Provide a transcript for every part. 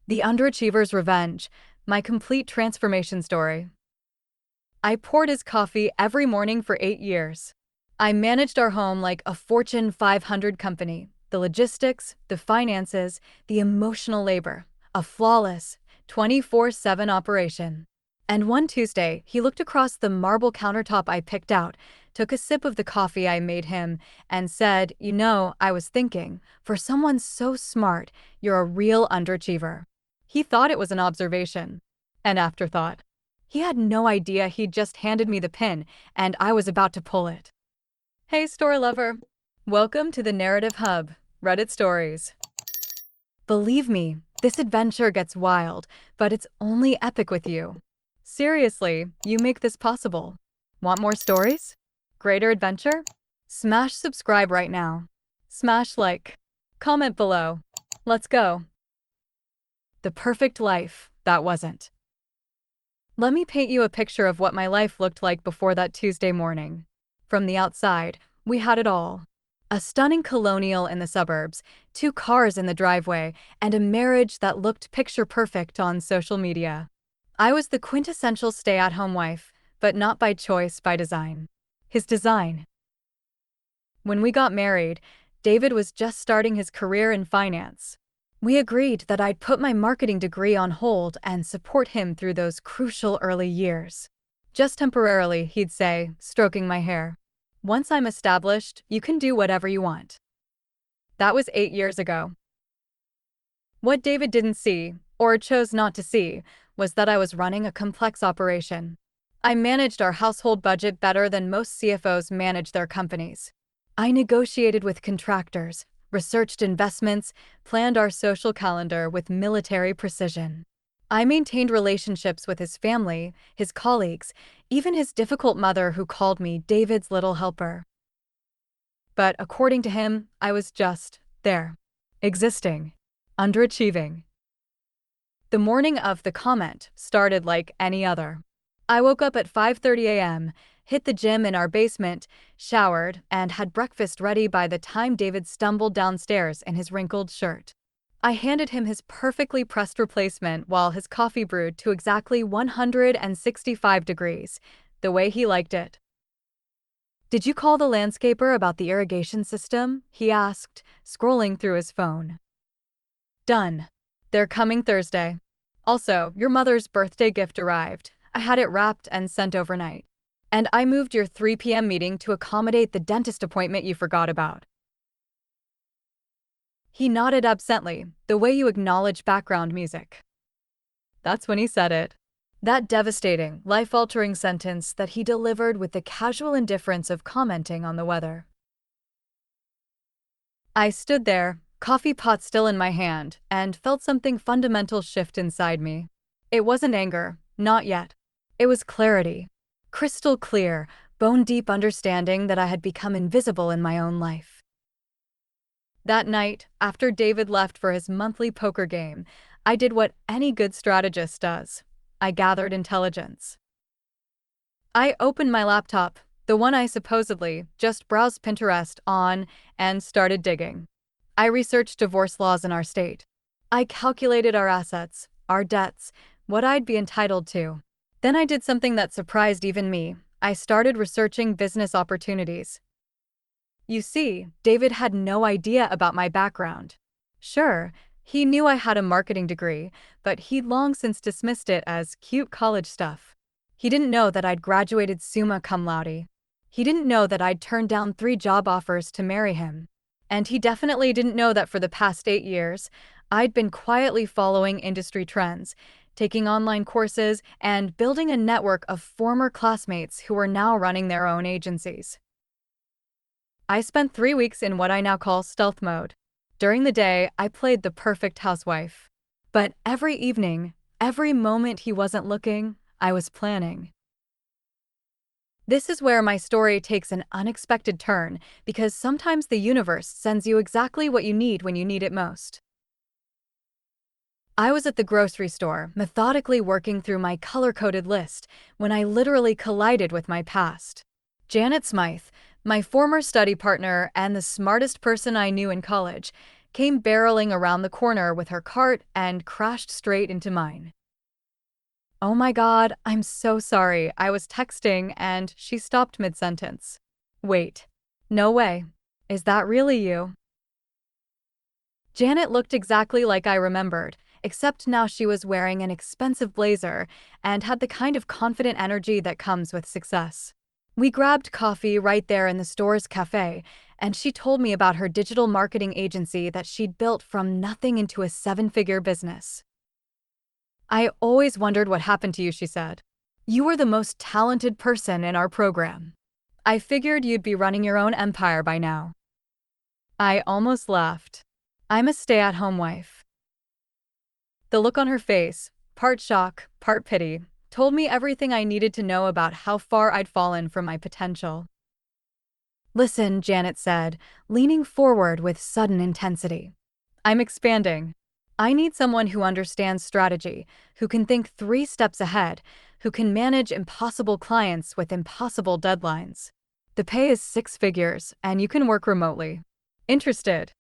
The Underachiever's Revenge, my complete transformation story. I poured his coffee every morning for 8 years. I managed our home like a Fortune 500 company. The logistics, the finances, the emotional labor. A flawless, 24/7 operation. And one Tuesday, he looked across the marble countertop I picked out, took a sip of the coffee I made him, and said, I was thinking, for someone so smart, you're a real underachiever. He thought it was an observation. An afterthought. He had no idea he'd just handed me the pin, and I was about to pull it. Hey, story lover. Welcome to the Narrative Hub, Reddit Stories. Believe me, this adventure gets wild, but it's only epic with you. Seriously, you make this possible. Want more stories? Greater adventure? Smash subscribe right now. Smash like. Comment below. Let's go. The perfect life, that wasn't. Let me paint you a picture of what my life looked like before that Tuesday morning. From the outside, we had it all. A stunning colonial in the suburbs, 2 cars in the driveway, and a marriage that looked picture-perfect on social media. I was the quintessential stay-at-home wife, but not by choice, by design. His design. When we got married, David was just starting his career in finance. We agreed that I'd put my marketing degree on hold and support him through those crucial early years. Just temporarily, he'd say, stroking my hair. Once I'm established, you can do whatever you want. That was 8 years ago. What David didn't see, or chose not to see, was that I was running a complex operation. I managed our household budget better than most CFOs manage their companies. I negotiated with contractors, researched investments, planned our social calendar with military precision. I maintained relationships with his family, his colleagues, even his difficult mother who called me David's little helper. But according to him, I was just there, existing, underachieving. The morning of the comment started like any other. I woke up at 5:30 a.m., hit the gym in our basement, showered, and had breakfast ready by the time David stumbled downstairs in his wrinkled shirt. I handed him his perfectly pressed replacement while his coffee brewed to exactly 165 degrees, the way he liked it. "Did you call the landscaper about the irrigation system?" he asked, scrolling through his phone. "Done. They're coming Thursday. Also, your mother's birthday gift arrived. I had it wrapped and sent overnight. And I moved your 3 p.m. meeting to accommodate the dentist appointment you forgot about." He nodded absently, the way you acknowledge background music. That's when he said it. That devastating, life-altering sentence that he delivered with the casual indifference of commenting on the weather. I stood there, coffee pot still in my hand, and felt something fundamental shift inside me. It wasn't anger, not yet. It was clarity. Crystal clear, bone-deep understanding that I had become invisible in my own life. That night, after David left for his monthly poker game, I did what any good strategist does. I gathered intelligence. I opened my laptop, the one I supposedly just browsed Pinterest on, and started digging. I researched divorce laws in our state. I calculated our assets, our debts, what I'd be entitled to. Then I did something that surprised even me. I started researching business opportunities. You see, David had no idea about my background. Sure, he knew I had a marketing degree, but he'd long since dismissed it as cute college stuff. He didn't know that I'd graduated summa cum laude. He didn't know that I'd turned down 3 job offers to marry him. And he definitely didn't know that for the past 8 years, I'd been quietly following industry trends, taking online courses, and building a network of former classmates who were now running their own agencies. I spent 3 weeks in what I now call stealth mode. During the day, I played the perfect housewife. But every evening, every moment he wasn't looking, I was planning. This is where my story takes an unexpected turn, because sometimes the universe sends you exactly what you need when you need it most. I was at the grocery store, methodically working through my color-coded list, when I literally collided with my past. Janet Smythe, my former study partner and the smartest person I knew in college, came barreling around the corner with her cart and crashed straight into mine. Oh my God, I'm so sorry. I was texting and she stopped mid-sentence. Wait. No way. Is that really you? Janet looked exactly like I remembered, except now she was wearing an expensive blazer and had the kind of confident energy that comes with success. We grabbed coffee right there in the store's cafe, and she told me about her digital marketing agency that she'd built from nothing into a seven-figure business. I always wondered what happened to you, she said. You were the most talented person in our program. I figured you'd be running your own empire by now. I almost laughed. I'm a stay-at-home wife. The look on her face, part shock, part pity, told me everything I needed to know about how far I'd fallen from my potential. Listen, Janet said, leaning forward with sudden intensity. I'm expanding. I need someone who understands strategy, who can think 3 steps ahead, who can manage impossible clients with impossible deadlines. The pay is 6 figures, and you can work remotely. Interested?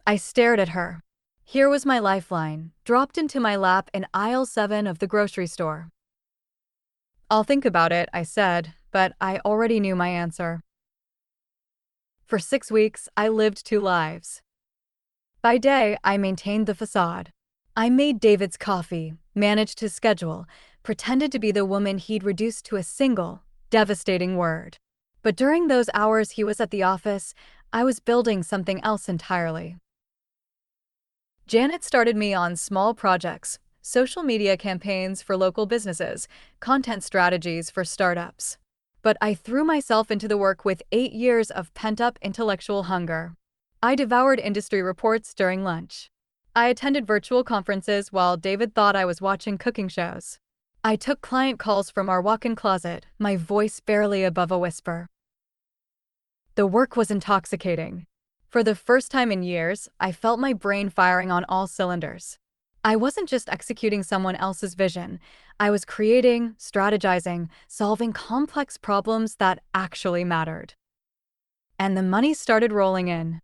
I stared at her. Here was my lifeline, dropped into my lap in aisle 7 of the grocery store. I'll think about it, I said, but I already knew my answer. For 6 weeks, I lived 2 lives. By day, I maintained the facade. I made David's coffee, managed his schedule, pretended to be the woman he'd reduced to a single, devastating word. But during those hours he was at the office, I was building something else entirely. Janet started me on small projects, social media campaigns for local businesses, content strategies for startups. But I threw myself into the work with 8 years of pent-up intellectual hunger. I devoured industry reports during lunch. I attended virtual conferences while David thought I was watching cooking shows. I took client calls from our walk-in closet, my voice barely above a whisper. The work was intoxicating. For the first time in years, I felt my brain firing on all cylinders. I wasn't just executing someone else's vision. I was creating, strategizing, solving complex problems that actually mattered. And the money started rolling in.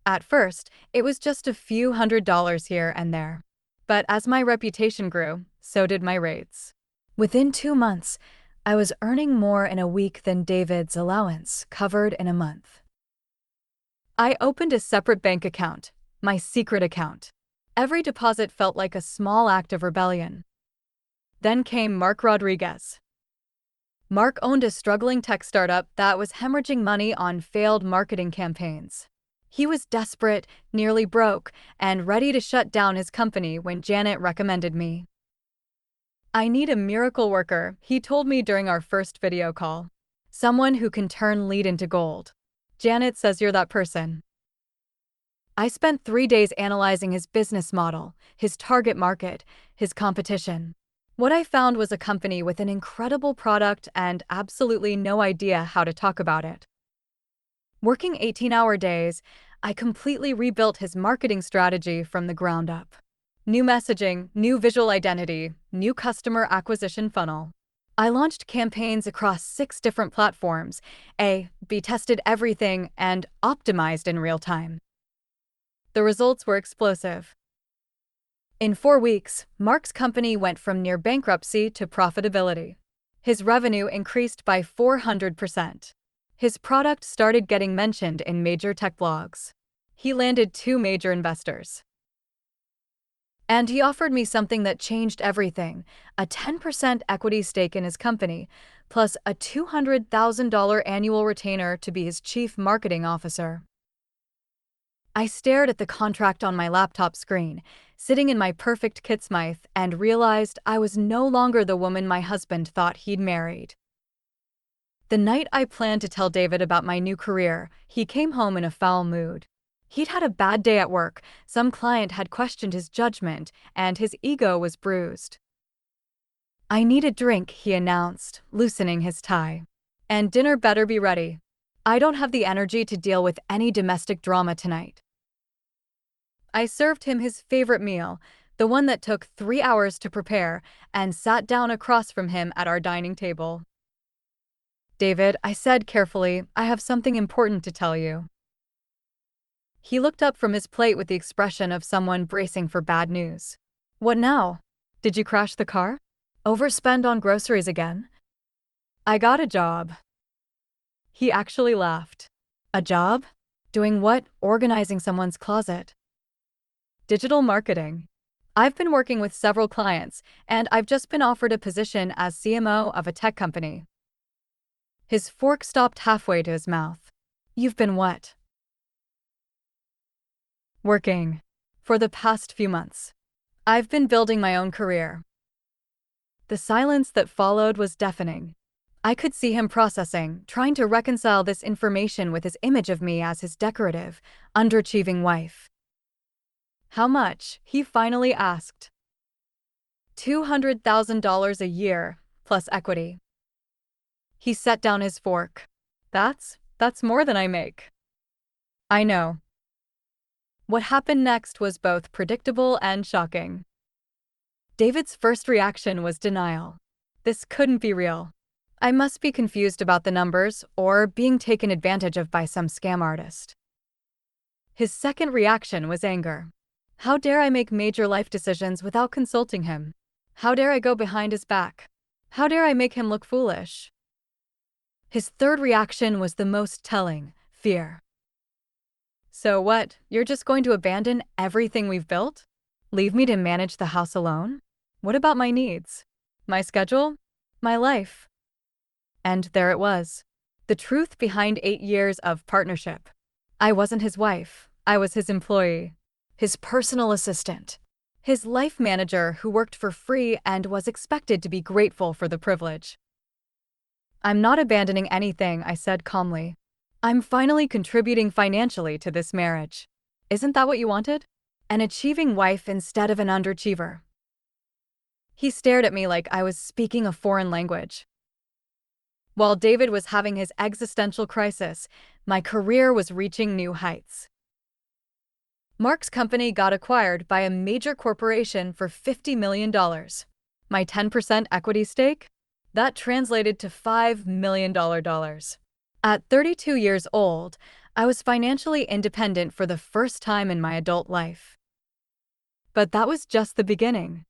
At first, it was just a few $100s here and there. But as my reputation grew, so did my rates. Within 2 months, I was earning more in a week than David's allowance covered in a month. I opened a separate bank account, my secret account. Every deposit felt like a small act of rebellion. Then came Mark Rodriguez. Mark owned a struggling tech startup that was hemorrhaging money on failed marketing campaigns. He was desperate, nearly broke, and ready to shut down his company when Janet recommended me. I need a miracle worker, he told me during our first video call. Someone who can turn lead into gold. Janet says you're that person. I spent 3 days analyzing his business model, his target market, his competition. What I found was a company with an incredible product and absolutely no idea how to talk about it. Working 18-hour days, I completely rebuilt his marketing strategy from the ground up. New messaging, new visual identity, new customer acquisition funnel. I launched campaigns across 6 different platforms, A/B tested everything, and optimized in real time. The results were explosive. In 4 weeks, Mark's company went from near bankruptcy to profitability. His revenue increased by 400%. His product started getting mentioned in major tech blogs. He landed 2 major investors. And he offered me something that changed everything, a 10% equity stake in his company, plus a $200,000 annual retainer to be his chief marketing officer. I stared at the contract on my laptop screen, sitting in my perfect Kitsmith, and realized I was no longer the woman my husband thought he'd married. The night I planned to tell David about my new career, he came home in a foul mood. He'd had a bad day at work, some client had questioned his judgment, and his ego was bruised. I need a drink, he announced, loosening his tie. And dinner better be ready. I don't have the energy to deal with any domestic drama tonight. I served him his favorite meal, the one that took 3 hours to prepare, and sat down across from him at our dining table. David, I said carefully, I have something important to tell you. He looked up from his plate with the expression of someone bracing for bad news. What now? Did you crash the car? Overspend on groceries again? I got a job. He actually laughed. A job? Doing what? Organizing someone's closet. Digital marketing. I've been working with several clients, and I've just been offered a position as CMO of a tech company. His fork stopped halfway to his mouth. You've been what? Working. For the past few months. I've been building my own career. The silence that followed was deafening. I could see him processing, trying to reconcile this information with his image of me as his decorative, underachieving wife. How much? He finally asked. $200,000 a year, plus equity. He set down his fork. That's more than I make. I know. What happened next was both predictable and shocking. David's first reaction was denial. This couldn't be real. I must be confused about the numbers or being taken advantage of by some scam artist. His second reaction was anger. How dare I make major life decisions without consulting him? How dare I go behind his back? How dare I make him look foolish? His third reaction was the most telling: fear. So what, you're just going to abandon everything we've built? Leave me to manage the house alone? What about my needs? My schedule? My life? And there it was. The truth behind 8 years of partnership. I wasn't his wife. I was his employee. His personal assistant. His life manager who worked for free and was expected to be grateful for the privilege. I'm not abandoning anything, I said calmly. I'm finally contributing financially to this marriage. Isn't that what you wanted? An achieving wife instead of an underachiever. He stared at me like I was speaking a foreign language. While David was having his existential crisis, my career was reaching new heights. Mark's company got acquired by a major corporation for $50 million. My 10% equity stake? That translated to $5 million. At 32 years old, I was financially independent for the first time in my adult life. But that was just the beginning.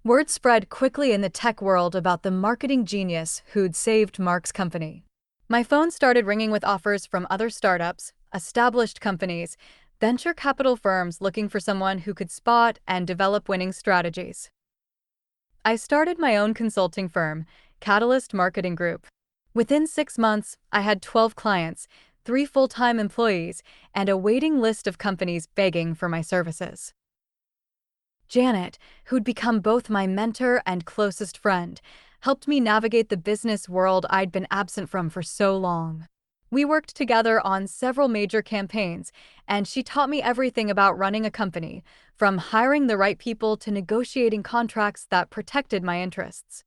Word spread quickly in the tech world about the marketing genius who'd saved Mark's company. My phone started ringing with offers from other startups, established companies, venture capital firms looking for someone who could spot and develop winning strategies. I started my own consulting firm, Catalyst Marketing Group. Within 6 months, I had 12 clients, 3 full-time employees, and a waiting list of companies begging for my services. Janet, who'd become both my mentor and closest friend, helped me navigate the business world I'd been absent from for so long. We worked together on several major campaigns, and she taught me everything about running a company, from hiring the right people to negotiating contracts that protected my interests.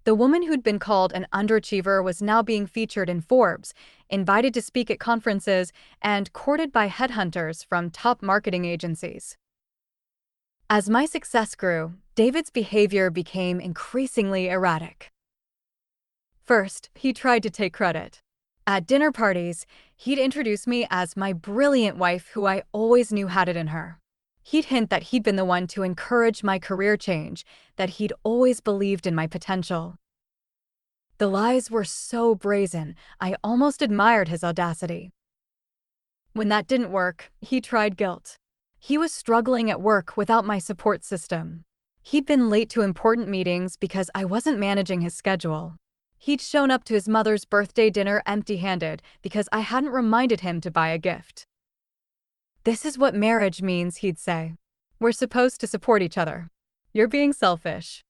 The woman who'd been called an underachiever was now being featured in Forbes, invited to speak at conferences, and courted by headhunters from top marketing agencies. As my success grew, David's behavior became increasingly erratic. First, he tried to take credit. At dinner parties, he'd introduce me as my brilliant wife who I always knew had it in her. He'd hint that he'd been the one to encourage my career change, that he'd always believed in my potential. The lies were so brazen, I almost admired his audacity. When that didn't work, he tried guilt. He was struggling at work without my support system. He'd been late to important meetings because I wasn't managing his schedule. He'd shown up to his mother's birthday dinner empty-handed because I hadn't reminded him to buy a gift. This is what marriage means, he'd say. We're supposed to support each other. You're being selfish.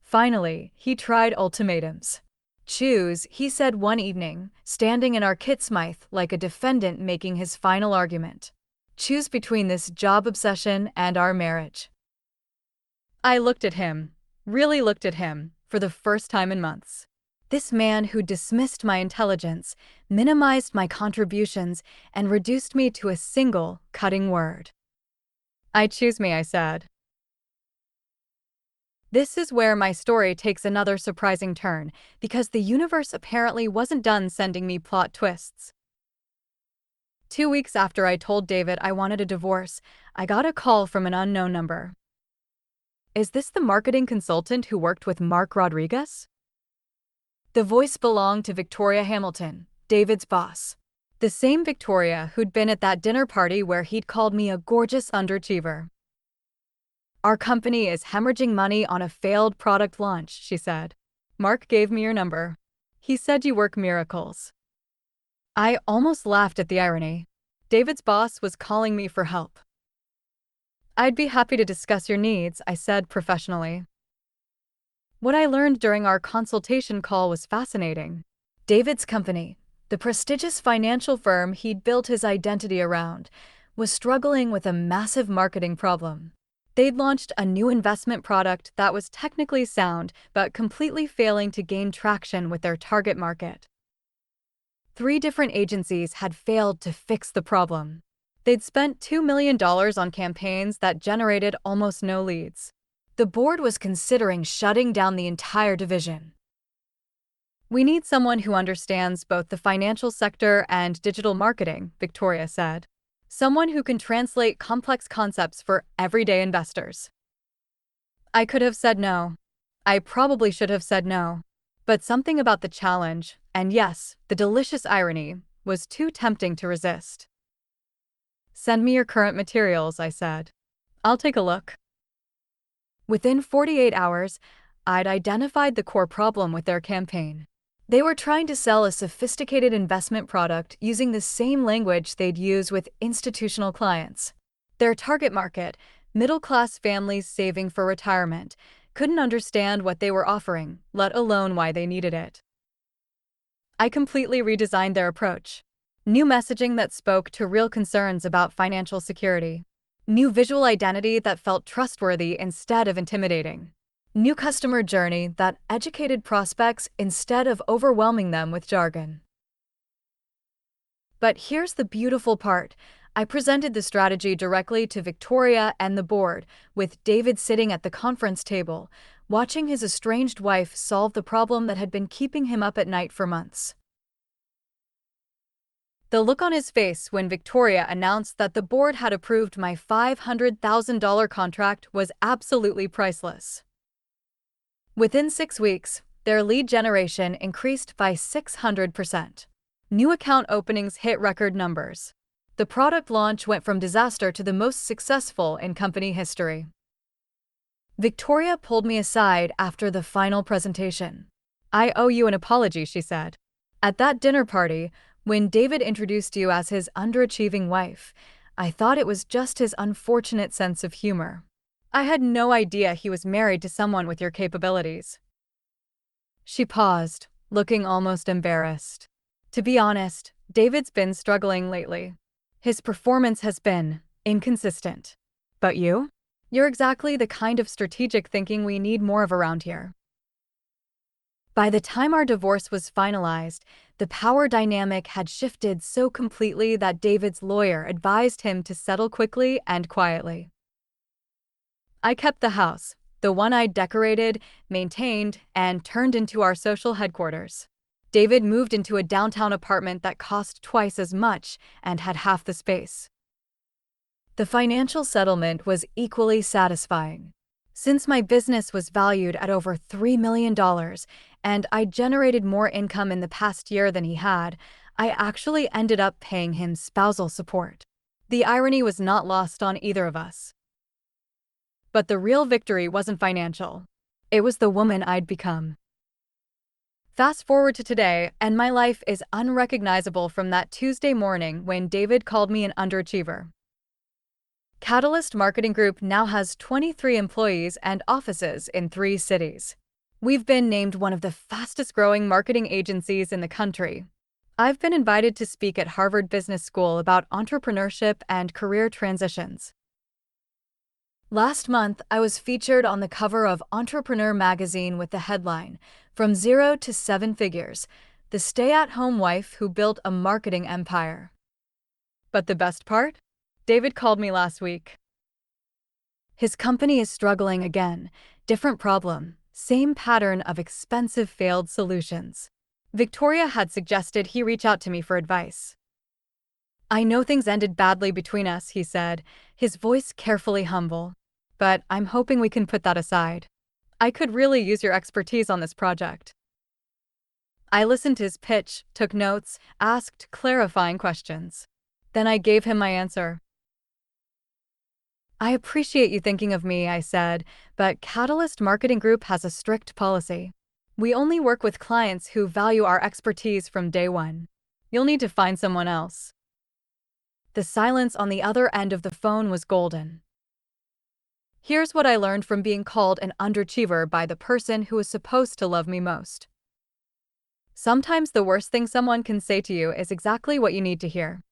Finally, he tried ultimatums. Choose, he said one evening, standing in our Kitsmith like a defendant making his final argument. Choose between this job obsession and our marriage. I looked at him, really looked at him, for the first time in months. This man who dismissed my intelligence, minimized my contributions, and reduced me to a single, cutting word. I choose me, I said. This is where my story takes another surprising turn, because the universe apparently wasn't done sending me plot twists. 2 weeks after I told David I wanted a divorce, I got a call from an unknown number. Is this the marketing consultant who worked with Mark Rodriguez? The voice belonged to Victoria Hamilton, David's boss. The same Victoria who'd been at that dinner party where he'd called me a gorgeous underachiever. Our company is hemorrhaging money on a failed product launch, she said. Mark gave me your number. He said you work miracles. I almost laughed at the irony. David's boss was calling me for help. I'd be happy to discuss your needs, I said professionally. What I learned during our consultation call was fascinating. David's company, the prestigious financial firm he'd built his identity around, was struggling with a massive marketing problem. They'd launched a new investment product that was technically sound but completely failing to gain traction with their target market. 3 different agencies had failed to fix the problem. They'd spent $2 million on campaigns that generated almost no leads. The board was considering shutting down the entire division. We need someone who understands both the financial sector and digital marketing, Victoria said. Someone who can translate complex concepts for everyday investors. I could have said no. I probably should have said no. But something about the challenge, and yes, the delicious irony, was too tempting to resist. Send me your current materials, I said. I'll take a look. Within 48 hours, I'd identified the core problem with their campaign. They were trying to sell a sophisticated investment product using the same language they'd use with institutional clients. Their target market, middle-class families saving for retirement, couldn't understand what they were offering, let alone why they needed it. I completely redesigned their approach. New messaging that spoke to real concerns about financial security. New visual identity that felt trustworthy instead of intimidating. New customer journey that educated prospects instead of overwhelming them with jargon. But here's the beautiful part. I presented the strategy directly to Victoria and the board, with David sitting at the conference table, watching his estranged wife solve the problem that had been keeping him up at night for months. The look on his face when Victoria announced that the board had approved my $500,000 contract was absolutely priceless. Within 6 weeks, their lead generation increased by 600%. New account openings hit record numbers. The product launch went from disaster to the most successful in company history. Victoria pulled me aside after the final presentation. I owe you an apology, she said. At that dinner party, when David introduced you as his underachieving wife, I thought it was just his unfortunate sense of humor. I had no idea he was married to someone with your capabilities. She paused, looking almost embarrassed. To be honest, David's been struggling lately. His performance has been inconsistent. But you? You're exactly the kind of strategic thinking we need more of around here. By the time our divorce was finalized, the power dynamic had shifted so completely that David's lawyer advised him to settle quickly and quietly. I kept the house, the one I'd decorated, maintained, and turned into our social headquarters. David moved into a downtown apartment that cost twice as much and had half the space. The financial settlement was equally satisfying. Since my business was valued at over $3 million and I generated more income in the past year than he had, I actually ended up paying him spousal support. The irony was not lost on either of us. But the real victory wasn't financial. It was the woman I'd become. Fast forward to today, and my life is unrecognizable from that Tuesday morning when David called me an underachiever. Catalyst Marketing Group now has 23 employees and offices in 3 cities. We've been named one of the fastest-growing marketing agencies in the country. I've been invited to speak at Harvard Business School about entrepreneurship and career transitions. Last month, I was featured on the cover of Entrepreneur magazine with the headline, "From Zero to Seven Figures, the Stay-at-Home Wife Who Built a Marketing Empire." But the best part? David called me last week. His company is struggling again. Different problem, same pattern of expensive failed solutions. Victoria had suggested he reach out to me for advice. I know things ended badly between us, he said, his voice carefully humble. But I'm hoping we can put that aside. I could really use your expertise on this project. I listened to his pitch, took notes, asked clarifying questions. Then I gave him my answer. I appreciate you thinking of me, I said, but Catalyst Marketing Group has a strict policy. We only work with clients who value our expertise from day one. You'll need to find someone else. The silence on the other end of the phone was golden. Here's what I learned from being called an underachiever by the person who was supposed to love me most. Sometimes the worst thing someone can say to you is exactly what you need to hear.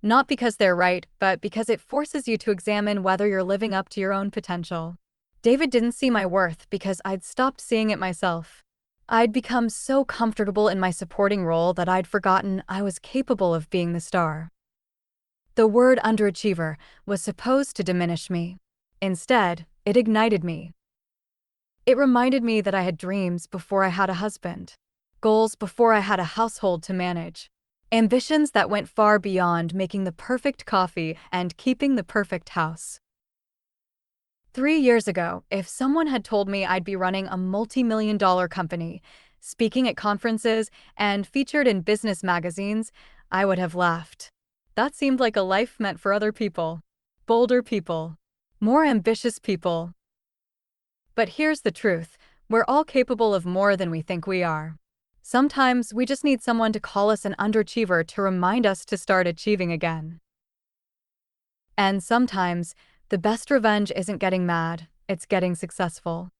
Not because they're right, but because it forces you to examine whether you're living up to your own potential. David didn't see my worth because I'd stopped seeing it myself. I'd become so comfortable in my supporting role that I'd forgotten I was capable of being the star. The word underachiever was supposed to diminish me. Instead, it ignited me. It reminded me that I had dreams before I had a husband, goals before I had a household to manage, ambitions that went far beyond making the perfect coffee and keeping the perfect house. 3 years ago, if someone had told me I'd be running a multi-million-dollar company, speaking at conferences, and featured in business magazines, I would have laughed. That seemed like a life meant for other people. Bolder people. More ambitious people. But here's the truth. We're all capable of more than we think we are. Sometimes we just need someone to call us an underachiever to remind us to start achieving again. And sometimes, the best revenge isn't getting mad, it's getting successful.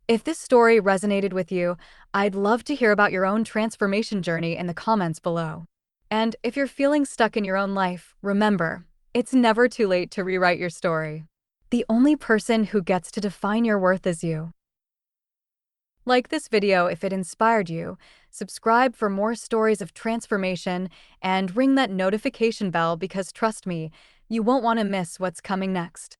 If this story resonated with you, I'd love to hear about your own transformation journey in the comments below. And if you're feeling stuck in your own life, remember, it's never too late to rewrite your story. The only person who gets to define your worth is you. Like this video if it inspired you, subscribe for more stories of transformation, and ring that notification bell because trust me, you won't want to miss what's coming next.